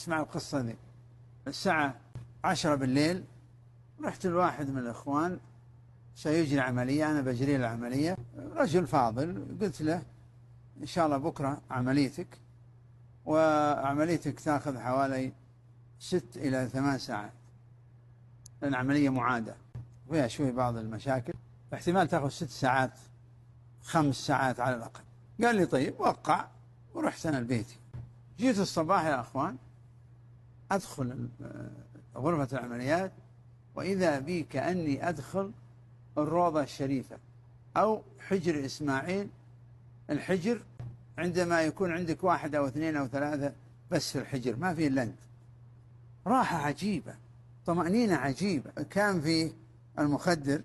اسمع القصة ذي. الساعة 10 بالليل رحت لواحد من الإخوان سيجري عملية، أنا بجري له عملية، رجل فاضل، قلت له إن شاء الله بكرة عمليتك، وعمليتك تأخذ حوالي 6 إلى 8 ساعات، لأن عملية معادة فيها شوي بعض المشاكل، احتمال تأخذ 6 ساعات 5 ساعات على الأقل. قال لي طيب، وقع ورحت أنا لبيتي. جيت الصباح يا أخوان أدخل غرفة العمليات، وإذا بي كأني أدخل الروضة الشريفة أو حجر إسماعيل. الحجر عندما يكون عندك 1 أو 2 أو 3 بس في الحجر، ما في إلا أنت. راحة عجيبة، طمأنينة عجيبة. كان في المخدر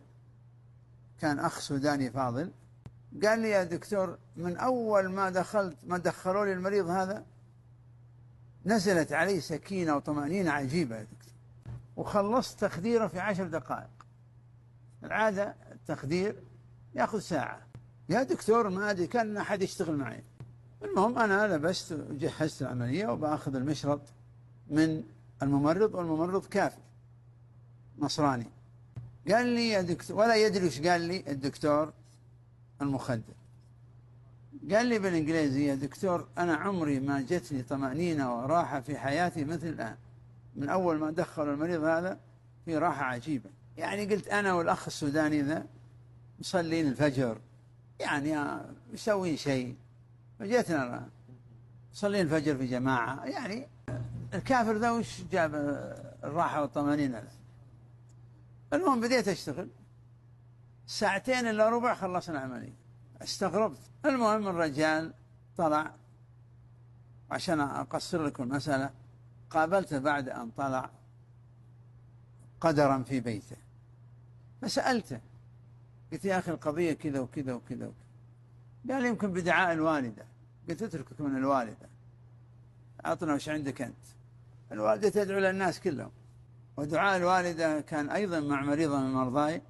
كان أخ سوداني فاضل، قال لي يا دكتور من أول ما دخلوا لي المريض هذا نزلت عليه سكينة وطمأنينة عجيبة يا دكتور، وخلصت تخديره في 10 دقائق. العادة التخدير يأخذ ساعة. يا دكتور ما أدري، كان أحد يشتغل معي. المهم أنا لبست وجهزت العملية وبأخذ المشرط من الممرض، والممرض كافر نصراني. قال لي يا دكتور، ولا يدري وش قال لي الدكتور المخدر، قال لي بالإنجليزي يا دكتور أنا عمري ما جتني طمأنينة وراحة في حياتي مثل الآن. من أول ما دخلوا المريض هذا في راحة عجيبة. يعني قلت أنا والأخ السوداني ذا مصلين الفجر، يعني مسوين شيء، فجيتنا مصلين الفجر في جماعة، يعني الكافر ذا وش جاب الراحة والطمأنينة له؟ المهم بديت أشتغل، 2 إلا ربع خلصنا العملية. استغربت. المهم الرجال طلع، عشان أقصر لكم المسألة، قابلته بعد أن طلع قدرا في بيته، فسألته قلت يا أخي القضية كذا وكذا وكذا وكذا. قال يمكن بدعاء الوالدة. قلت اتركك من الوالدة، أعطنا وش عندك أنت. الوالدة تدعو للناس كلهم، ودعاء الوالدة كان أيضا مع مريضة من مرضاي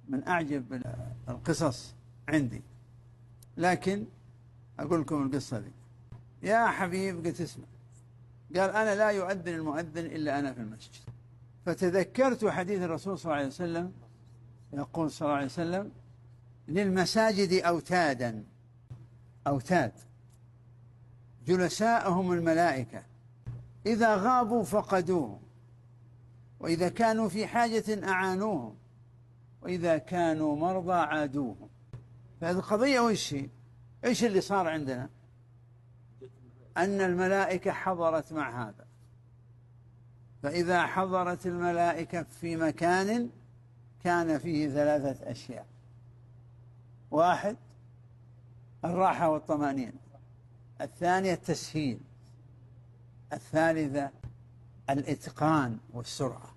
من أعجب القصص عندي. لكن أقول لكم القصة دي. يا حبيب قلت اسمع، قال أنا لا يؤذن المؤذن إلا أنا في المسجد. فتذكرت حديث الرسول صلى الله عليه وسلم، يقول صلى الله عليه وسلم للمساجد أوتادا، أوتاد جلساءهم الملائكة إذا غابوا فقدوهم، وإذا كانوا في حاجة أعانوهم، وإذا كانوا مرضى عادوهم. فهذه القضية إيش اللي صار عندنا؟ أن الملائكة حضرت مع هذا. فإذا حضرت الملائكة في مكان كان فيه 3 أشياء: 1 الراحة والطمأنينة، 2 التسهيل، 3 الإتقان والسرعة.